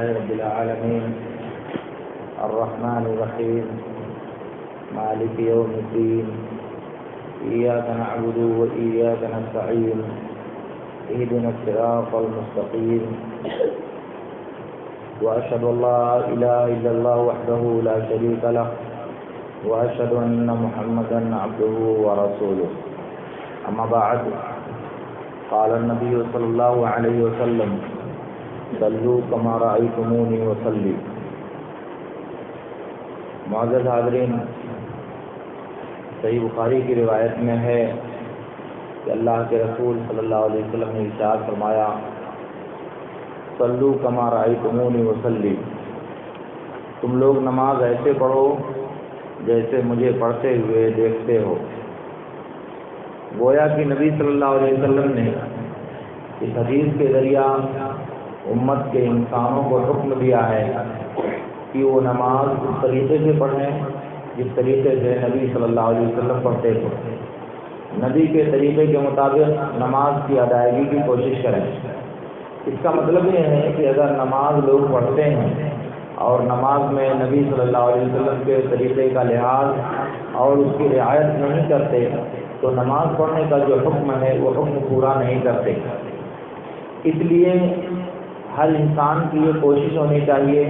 لله رب العالمين الرحمن الرحيم مالك يوم الدين إياك نعبد وإياك نستعين اهدنا الصراط المستقيم وأشهد أن لا إله إلا الله وحده لا شريك له وأشهد أن محمدا عبده ورسوله أما بعد قال النبي صلى الله عليه وسلم صلوا كما رأيتموني وصلي. معزز حاضرین، صحیح بخاری کی روایت میں ہے کہ اللہ کے رسول صلی اللہ علیہ وسلم نے ارشاد فرمایا صلوا کما رأیتمونی وصلی، تم لوگ نماز ایسے پڑھو جیسے مجھے پڑھتے ہوئے دیکھتے ہو. گویا کہ نبی صلی اللہ علیہ وسلم نے اس حدیث کے ذریعہ امت کے انسانوں کو حکم دیا ہے کہ وہ نماز اس طریقے سے پڑھیں جس طریقے سے نبی صلی اللہ علیہ وسلم پڑھتے تھے. نبی کے طریقے کے مطابق نماز کی ادائیگی کی کوشش کریں. اس کا مطلب یہ ہے کہ اگر نماز لوگ پڑھتے ہیں اور نماز میں نبی صلی اللہ علیہ وسلم کے طریقے کا لحاظ اور اس کی رعایت نہیں کرتے تو نماز پڑھنے کا جو حکم ہے وہ حکم پورا نہیں کرتے. اس لیے ہر انسان کی یہ کوشش ہونی چاہیے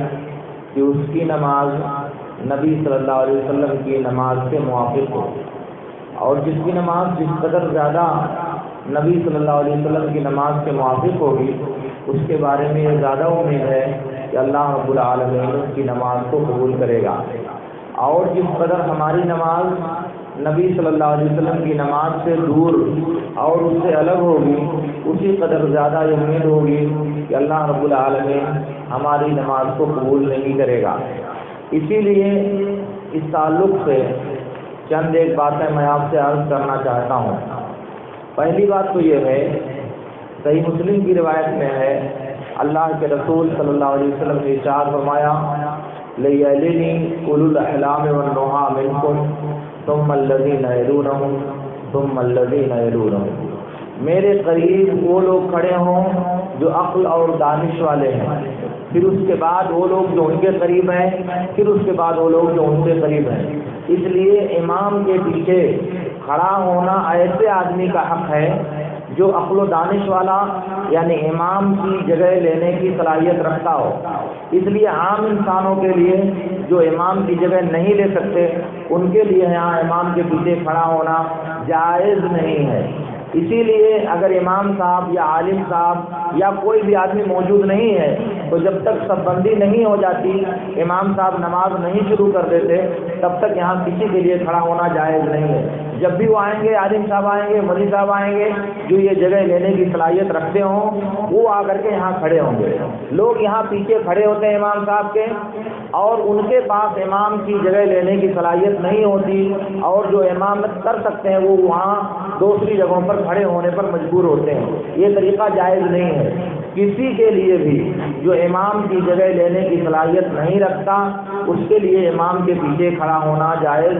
کہ اس کی نماز نبی صلی اللہ علیہ وسلم کی نماز کے موافق ہو، اور جس کی نماز جس قدر زیادہ نبی صلی اللہ علیہ وسلم کی نماز کے موافق ہوگی اس کے بارے میں یہ زیادہ امید ہے کہ اللہ رب العالمین اس کی نماز کو قبول کرے گا. اور جس قدر ہماری نماز نبی صلی اللہ علیہ وسلم کی نماز سے دور اور اس سے الگ ہوگی اسی قدر زیادہ یہ امید ہوگی کہ اللہ رب العالمین ہماری نماز کو قبول نہیں کرے گا. اسی لیے اس تعلق سے چند ایک باتیں میں آپ سے عرض کرنا چاہتا ہوں. پہلی بات تو یہ ہے، صحیح مسلم کی روایت میں ہے اللہ کے رسول صلی اللہ علیہ وسلم نے ارشاد فرمایا لِيَلِنِي أُولُو الْأَحْلَامِ وَالنُّهَىٰ مِنكُمْ ثُمَّ الَّذِينَ يَلُونَهُمْ ثُمَّ الَّذِينَ يَلُونَهُمْ. میرے قریب وہ لوگ کھڑے ہوں جو عقل اور دانش والے ہیں، پھر اس کے بعد وہ لوگ جو ان کے قریب ہیں، پھر اس کے بعد وہ لوگ جو ان سے قریب ہیں. اس لیے امام کے پیچھے کھڑا ہونا ایسے آدمی کا حق ہے جو عقل و دانش والا یعنی امام کی جگہ لینے کی صلاحیت رکھتا ہو. اس لیے عام انسانوں کے لیے جو امام کی جگہ نہیں لے سکتے ان کے لیے یہاں امام کے پیچھے کھڑا ہونا جائز نہیں ہے. اسی لیے اگر امام صاحب یا عالم صاحب یا کوئی بھی آدمی موجود نہیں ہے تو جب تک صف بندی نہیں ہو جاتی، امام صاحب نماز نہیں شروع کر دیتے، تب تک یہاں کسی کے لیے کھڑا ہونا جائز نہیں ہے. جب بھی وہ آئیں گے، عالم صاحب آئیں گے، مولوی صاحب آئیں گے جو یہ جگہ لینے کی صلاحیت رکھتے ہوں وہ آ کر کے یہاں کھڑے ہوں گے. لوگ یہاں پیچھے کھڑے ہوتے ہیں امام صاحب کے، اور ان کے پاس امام کی جگہ لینے کی صلاحیت نہیں ہوتی اور جو امامت کر سکتے ہیں وہ وہاں دوسری جگہوں پر کھڑے ہونے پر مجبور ہوتے ہیں. یہ طریقہ جائز نہیں ہے. کسی کے لیے بھی جو امام کی جگہ لینے کی صلاحیت نہیں رکھتا اس کے لیے امام کے پیچھے کھڑا ہونا جائز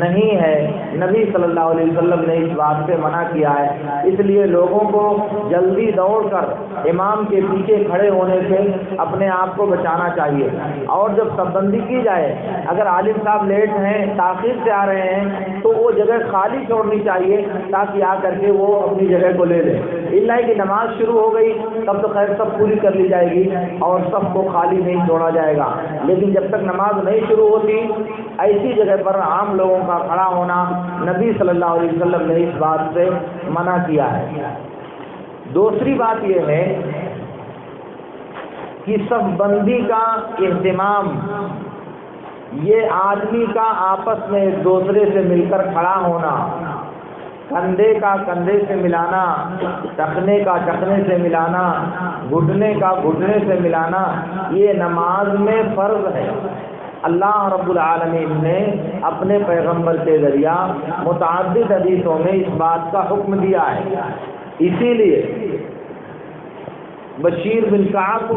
نہیں ہے. نبی صلی اللہ علیہ وسلم نے اس بات سے منع کیا ہے. اس لیے لوگوں کو جلدی دوڑ کر امام کے پیچھے کھڑے ہونے سے اپنے آپ کو بچانا چاہیے. اور جب صف بندی کی جائے، اگر عالم صاحب لیٹ ہیں، تاخیر سے آ رہے ہیں تو وہ جگہ خالی چھوڑنی چاہیے تاکہ آ کر کے وہ اپنی جگہ کو لے لیں. اللہ کی نماز شروع ہو گئی تب تو خیر سب پوری کر لی جائے گی اور سب کو خالی نہیں چھوڑا جائے گا، لیکن جب تک نماز نہیں شروع ہوتی ایسی جگہ پر عام لوگوں کا کھڑا ہونا نبی صلی اللہ علیہ وسلم نے اس بات سے منع کیا ہے. دوسری بات یہ ہے کہ صف بندی کا اہتمام یہ آدمی کا آپس میں ایک دوسرے سے مل کر کھڑا ہونا، کندھے کا کندھے سے ملانا، ٹخنے کا ٹخنے سے ملانا، گھٹنے کا گھٹنے سے ملانا، یہ نماز میں فرض ہے. اللہ رب العالمین نے اپنے پیغمبر کے ذریعہ متعدد حدیثوں میں اس بات کا حکم دیا ہے. اسی لیے بشیر بن کعب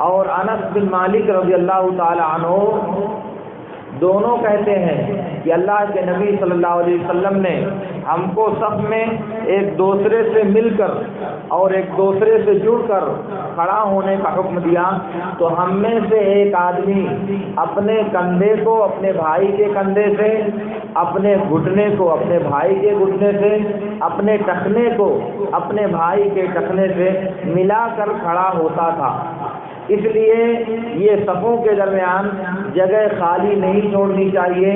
اور انس بن مالک رضی اللہ تعالی عنہ دونوں کہتے ہیں کہ اللہ کے نبی صلی اللہ علیہ وسلم نے ہم کو صف میں ایک دوسرے سے مل کر اور ایک دوسرے سے جڑ کر کھڑا ہونے کا حکم دیا، تو ہم میں سے ایک آدمی اپنے کندھے کو اپنے بھائی کے کندھے سے، اپنے گھٹنے کو اپنے بھائی کے گھٹنے سے، اپنے ٹخنے کو اپنے بھائی کے ٹخنے سے ملا کر کھڑا ہوتا تھا۔ اس لیے یہ صفوں کے درمیان جگہ خالی نہیں چھوڑنی چاہیے،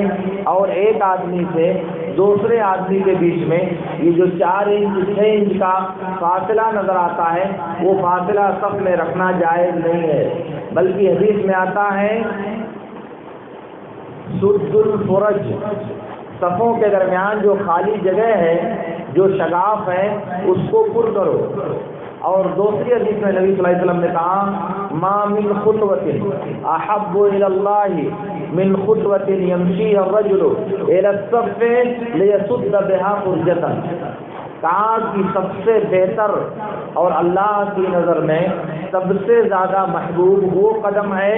اور ایک آدمی سے دوسرے آدمی کے بیچ میں یہ جو 4 انچ 6 انچ کا فاصلہ نظر آتا ہے، وہ فاصلہ صف میں رکھنا جائز نہیں ہے، بلکہ حدیث میں آتا ہے سد الفرج، صفوں کے درمیان جو خالی جگہ ہے، جو شگاف ہے، اس کو پر کرو۔ اور دوسری حدیث میں نبی صلی اللہ علیہ وسلم نے کہا ما من خطوۃ احب الی اللہ من خطوۃ یمشی الرجل الی الصف لیسد بها فرجۃ، کہا کہ سب سے بہتر اور اللہ کی نظر میں سب سے زیادہ محبوب وہ قدم ہے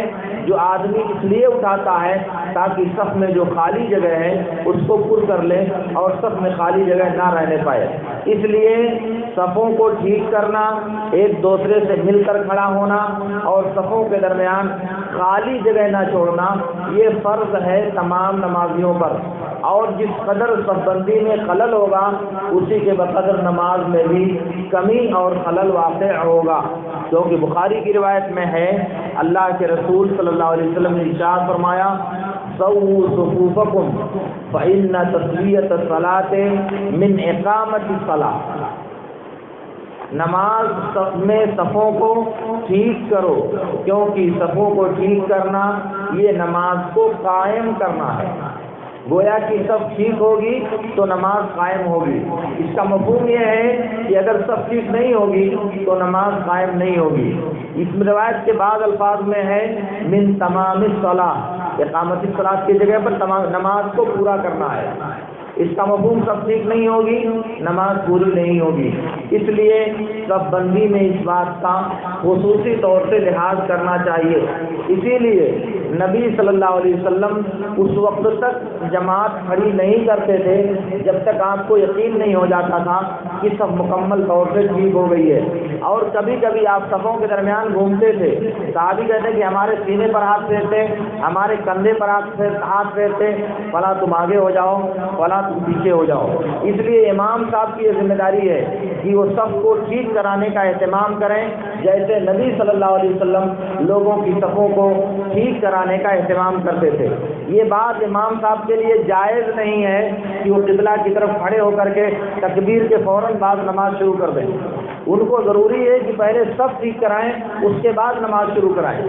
جو آدمی اس لیے اٹھاتا ہے تاکہ صف میں جو خالی جگہ ہے اس کو پر کر لے اور صف میں خالی جگہ نہ رہنے پائے۔ اس لیے صفوں کو ٹھیک کرنا، ایک دوسرے سے مل کر کھڑا ہونا اور صفوں کے درمیان خالی جگہ نہ چھوڑنا، یہ فرض ہے تمام نمازیوں پر، اور جس قدر صف بندی میں خلل ہوگا اسی کے بقدر نماز میں بھی کمی اور خلل واقع ہوگا، کیونکہ بخاری کی روایت میں ہے اللہ کے رسول صلی اللہ علیہ وسلم نے ارشاد فرمایا سووا صفوفکم فإن تسویۃ الصلاۃ من اقامۃ الصلاۃ، نماز میں صفوں کو ٹھیک کرو، کیونکہ صفوں کو ٹھیک کرنا یہ نماز کو قائم کرنا ہے۔ گویا کہ سب ٹھیک ہوگی تو نماز قائم ہوگی۔ اس کا مفہوم یہ ہے کہ اگر سب ٹھیک نہیں ہوگی تو نماز قائم نہیں ہوگی۔ اس روایت کے بعد الفاظ میں ہے من تمام الصلاۃ، اقامت الصلاۃ کی جگہ پر نماز کو پورا کرنا ہے۔ اس کا مفہوم سب ٹھیک نہیں ہوگی نماز پوری نہیں ہوگی، اس لیے صف بندی میں اس بات کا خصوصی طور سے لحاظ کرنا چاہیے۔ اسی لیے نبی صلی اللہ علیہ وسلم اس وقت تک جماعت کھڑی نہیں کرتے تھے جب تک آپ کو یقین نہیں ہو جاتا تھا کہ سب مکمل طور سے ٹھیک ہو گئی ہے، اور کبھی کبھی آپ صفوں کے درمیان گھومتے تھے، صحابی کہتے کہ ہمارے سینے پر ہاتھ پھیرتے، ہمارے کندھے پر ہاتھ پھیرتے، فلاں تم آگے ہو جاؤ، فلاں تم پیچھے ہو جاؤ۔ اس لیے امام صاحب کی یہ ذمہ داری ہے کہ وہ سب کو ٹھیک کرانے کا اہتمام کریں، جیسے نبی صلی اللہ علیہ وسلم لوگوں کی صفوں کو ٹھیک کرانے کا اہتمام کرتے تھے۔ یہ بات امام صاحب کے لیے جائز نہیں ہے کہ وہ قبلہ کی طرف کھڑے ہو کر کے تکبیر کے فوراً بعد نماز شروع کر دیں۔ ان کو ضروری ہے کہ پہلے سب ٹھیک کرائیں، اس کے بعد نماز شروع کرائیں،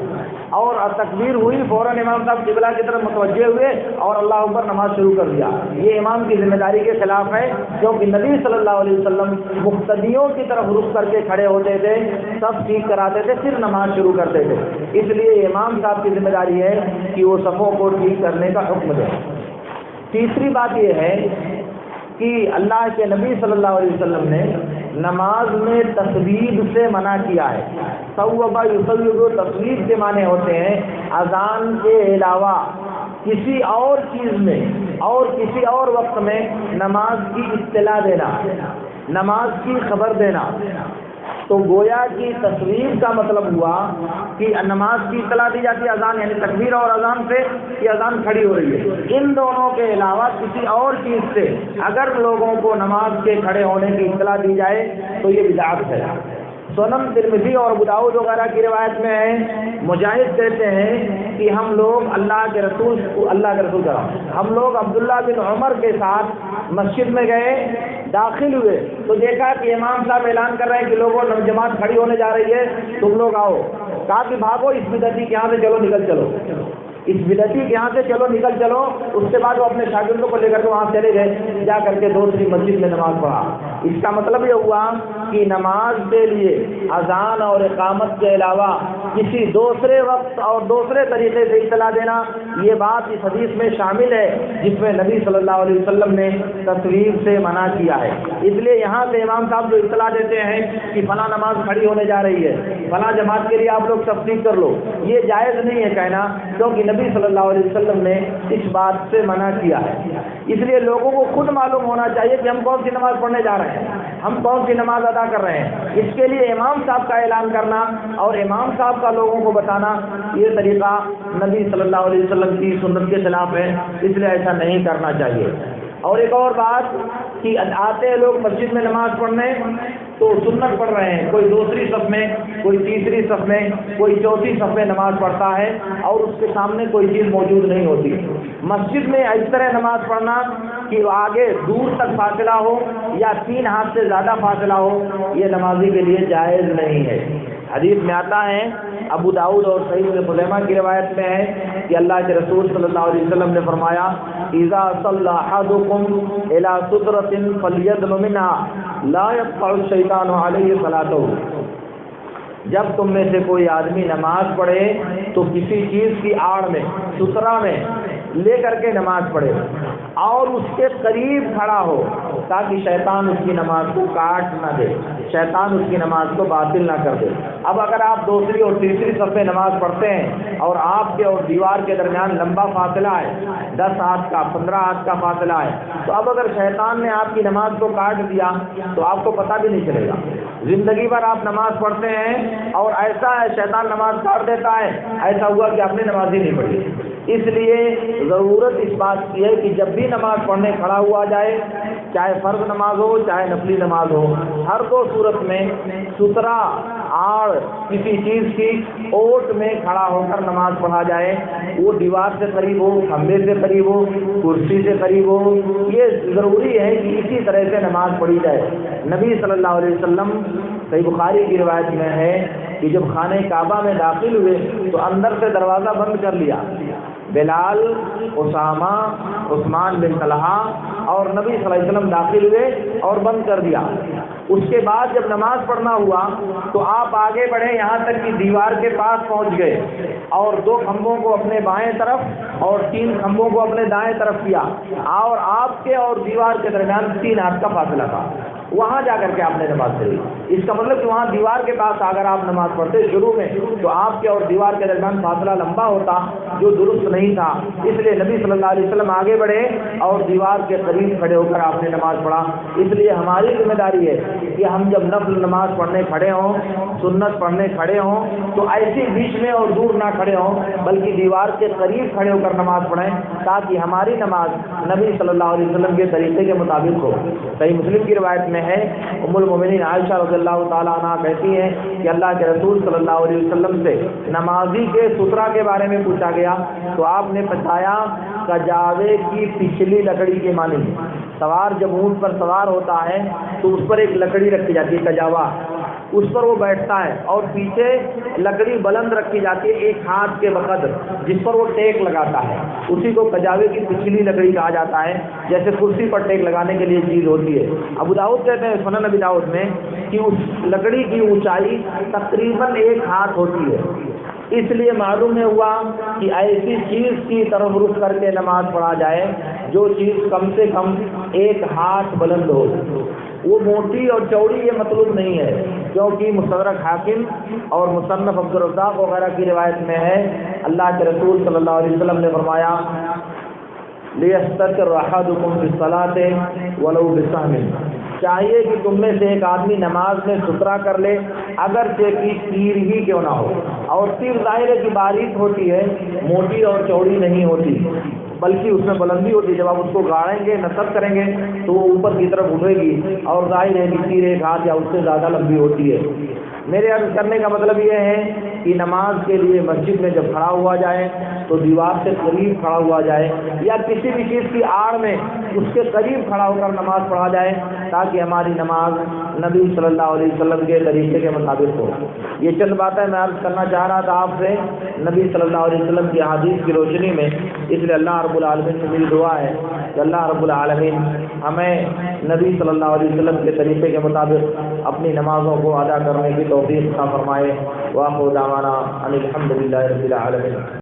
اور تکبیر ہوئی فوراً امام صاحب قبلہ کی طرف متوجہ ہوئے اور اللہ اکبر نماز شروع کر دیا، یہ امام کی ذمہ داری کے خلاف ہے، کیونکہ نبی صلی اللہ علیہ وسلم مقتدیوں کی طرف رخ کر کے کھڑے ہوتے تھے، سب ٹھیک کراتے تھے، پھر نماز شروع کرتے تھے۔ اس لیے امام صاحب کی ذمہ داری ہے کہ وہ صفوں کو ٹھیک کرنے کا حکم دیں۔ تیسری بات یہ ہے کہ اللہ کے نبی صلی اللہ علیہ وسلم نے نماز میں تصویب سے منع کیا ہے۔ صوبہ یصوب، تصویب کے معنی ہوتے ہیں اذان کے علاوہ کسی اور چیز میں اور کسی اور وقت میں نماز کی اطلاع دینا، نماز کی خبر دینا۔ تو گویا کی تصویر کا مطلب ہوا کہ نماز کی اطلاع دی جاتی ہے اذان یعنی تکبیر اور اذان سے کہ اذان کھڑی ہو رہی ہے، ان دونوں کے علاوہ کسی اور چیز سے اگر لوگوں کو نماز کے کھڑے ہونے کی اطلاع دی جائے تو یہ بدعت ہے۔ سنن ترمذی اور ابو داؤد وغیرہ کی روایت میں ہے، مجاہد کہتے ہیں کہ ہم لوگ اللہ کے رسول کا ہم لوگ عبداللہ بن عمر کے ساتھ مسجد میں گئے، داخل ہوئے تو دیکھا کہ امام صاحب اعلان کر رہے ہیں کہ لوگوں جماعت کھڑی ہونے جا رہی ہے، تم لوگ آؤ۔ کہا کہ بھاگو اس بدعتی کے یہاں سے، چلو نکل چلو، اس بدعتی کے یہاں سے چلو نکل چلو۔ اس کے بعد وہ اپنے شاگردوں کو لے کر کے وہاں چلے گئے، جا کر کے دوسری مسجد میں نماز پڑھا۔ اس کا مطلب یہ ہوا کہ نماز کے لیے اذان اور اقامت کے علاوہ کسی دوسرے وقت اور دوسرے طریقے سے اطلاع دینا یہ بات اس حدیث میں شامل ہے جس میں نبی صلی اللہ علیہ وسلم نے تصویر سے منع کیا ہے۔ اس لیے یہاں سے امام صاحب جو اطلاع دیتے ہیں کہ فلاں نماز کھڑی ہونے جا رہی ہے، فلاں جماعت کے لیے آپ لوگ تصدیق کر لو، یہ جائز نہیں ہے کہنا، کیونکہ نبی صلی اللہ علیہ وسلم نے اس بات سے منع کیا ہے۔ اس لیے لوگوں کو خود معلوم ہونا چاہیے کہ ہم کون سی نماز پڑھنے جا رہے ہیں، ہم کون سی نماز ادا کر رہے ہیں۔ اس کے لیے امام صاحب کا اعلان کرنا اور امام صاحب کا لوگوں کو بتانا، یہ طریقہ نبی صلی اللہ علیہ وسلم کی سنت کے خلاف ہے، اس لیے ایسا نہیں کرنا چاہیے۔ اور ایک اور بات کہ آتے ہیں لوگ مسجد میں نماز پڑھنے تو سنت پڑھ رہے ہیں، کوئی دوسری صف میں، کوئی تیسری صف میں، کوئی چوتھی صف میں نماز پڑھتا ہے اور اس کے سامنے کوئی چیز موجود نہیں ہوتی۔ مسجد میں اس طرح نماز پڑھنا کہ آگے دور تک فاصلہ ہو یا 3 ہاتھ سے زیادہ فاصلہ ہو، یہ نمازی کے لیے جائز نہیں ہے۔ حدیث میں آتا ہے، ابو داؤد اور صحیح ابن خزیمہ کی روایت میں ہے کہ اللہ کے رسول صلی اللہ علیہ وسلم نے فرمایا، اذا صلی احدکم الی سترۃ فلیدن منها لا یقطع الشیطان علیہ صلاته، جب تم میں سے کوئی آدمی نماز پڑھے تو کسی چیز کی آڑ میں، سترہ میں لے کر کے نماز پڑھے اور اس کے قریب کھڑا ہو تاکہ شیطان اس کی نماز کو کاٹ نہ دے، شیطان اس کی نماز کو باطل نہ کر دے۔ اب اگر آپ دوسری اور تیسری صف میں نماز پڑھتے ہیں اور آپ کے اور دیوار کے درمیان لمبا فاصلہ ہے، 10 ہاتھ کا، 15 ہاتھ کا فاصلہ ہے، تو اب اگر شیطان نے آپ کی نماز کو کاٹ دیا تو آپ کو پتہ بھی نہیں چلے گا۔ زندگی بھر آپ نماز پڑھتے ہیں اور ایسا ہے شیطان نماز کاٹ دیتا ہے، ایسا ہوا کہ آپ نے نماز ہی نہیں پڑھی۔ اس لیے ضرورت اس بات کی ہے کہ جب بھی نماز پڑھنے کھڑا ہوا جائے، چاہے فرض نماز ہو چاہے نفلی نماز ہو، ہر دو صورت میں سترہ آڑ کسی چیز کی اوٹ میں کھڑا ہو کر نماز پڑھا جائے، وہ دیوار سے قریب ہو، کھمبے سے قریب ہو، کرسی سے قریب ہو، یہ ضروری ہے کہ اسی طرح سے نماز پڑھی جائے۔ نبی صلی اللہ علیہ وسلم، صحیح بخاری کی روایت میں ہے کہ جب خانہ کعبہ میں داخل ہوئے تو اندر سے دروازہ بند کر لیا، بلال، اسامہ، عثمان بن طلحہ اور نبی صلی اللہ علیہ وسلم داخل ہوئے اور بند کر دیا۔ اس کے بعد جب نماز پڑھنا ہوا تو آپ آگے بڑھے، یہاں تک کہ دیوار کے پاس پہنچ گئے اور 2 کھمبوں کو اپنے بائیں طرف اور 3 کھمبوں کو اپنے دائیں طرف کیا، اور آپ کے اور دیوار کے درمیان 3 ہاتھ کا فاصلہ تھا، وہاں جا کر کے آپ نے نماز پڑھی۔ اس کا مطلب کہ وہاں دیوار کے پاس اگر آپ نماز پڑھتے شروع میں تو آپ کے اور دیوار کے درمیان فاصلہ لمبا ہوتا جو درست نہیں تھا، اس لیے نبی صلی اللہ علیہ وسلم آگے بڑھے اور دیوار کے قریب کھڑے ہو کر آپ نے نماز پڑھا۔ اس لیے ہماری ذمہ داری ہے کہ ہم جب نفل نماز پڑھنے کھڑے ہوں، سنت پڑھنے کھڑے ہوں، تو ایسے بیچ میں اور دور نہ کھڑے ہوں بلکہ دیوار کے قریب کھڑے ہو کر نماز پڑھیں تاکہ ہماری نماز نبی صلی اللہ علیہ وسلم کے طریقے کے مطابق ہو۔ صحیح مسلم کی روایت میں ہے، ام المومنین عائشہ رضی اللہ تعالیٰ عنہ کہتی ہیں کہ اللہ کے رسول صلی اللہ علیہ وسلم سے نمازی کے سترہ کے بارے میں پوچھا گیا تو آپ نے بتایا کجاوے کی پچھلی لکڑی کے معنی۔ سوار جب اونٹ پر سوار ہوتا ہے تو اس پر ایک لکڑی رکھی جاتی ہے کجاوا، اس پر وہ بیٹھتا ہے اور پیچھے لکڑی بلند رکھی جاتی ہے 1 ہاتھ کے بقدر، جس پر وہ ٹیک لگاتا ہے، اسی کو کجاوے کی پچھلی لکڑی کہا جاتا ہے، جیسے کرسی پر ٹیک لگانے کے لیے چیز ہوتی ہے۔ ابو داؤد کہتے ہیں سنن ابی داؤد میں کہ اس لکڑی کی اونچائی تقریباً 1 ہاتھ ہوتی ہے۔ اس لیے معلوم ہوا کہ ایسی چیز کی طرف رخ کر کے نماز پڑھا جائے جو چیز کم سے کم 1 ہاتھ بلند ہو۔ وہ موٹی اور چوڑی یہ مطلوب نہیں ہے، کیونکہ مستدرک حاکم اور مصنف عبد الرزاق وغیرہ کی روایت میں ہے اللہ کے رسول صلی اللہ علیہ وسلم نے فرمایا لِيَسْتَتِرْ أَحَدُكُمْ فِي الصَّلَاةِ وَلَوْ بِسَهْمٍ، چاہیے کہ تم میں سے ایک آدمی نماز میں سترا کر لے اگرچہ کہ تیر ہی کیوں نہ ہو، اور تیر ظاہر ہے کہ باریک ہوتی ہے، موٹی اور چوڑی نہیں ہوتی، بلکہ اس میں بلندی ہوتی ہے، جب آپ اس کو گاڑیں گے، نصب کریں گے تو وہ اوپر کی طرف اٹھے گی، اور ظاہر ہے کہ تیر 1 ہاتھ یا اس سے زیادہ لمبی ہوتی ہے۔ میرے عرض کرنے کا مطلب یہ ہے کہ نماز کے لیے مسجد میں جب کھڑا ہوا جائے تو دیوار سے قریب کھڑا ہوا جائے یا کسی بھی چیز کی آڑ میں اس کے قریب کھڑا ہو کر نماز پڑھا جائے تاکہ ہماری نماز نبی صلی اللہ علیہ وسلم کے طریقے کے مطابق ہو۔ یہ چند باتیں میں عرض کرنا چاہ رہا تھا آپ سے نبی صلی اللہ علیہ وسلم کی احادیث کی روشنی میں، اس لیے اللہ رب العالمین سے میری دعا ہے کہ اللہ رب العالمین ہمیں نبی صلی اللہ علیہ وسلم کے طریقے کے مطابق اپنی نمازوں کو ادا کرنے کی توفیق عطا فرمائے۔ وآخر دعوانا ان الحمد للہ رب العالمین۔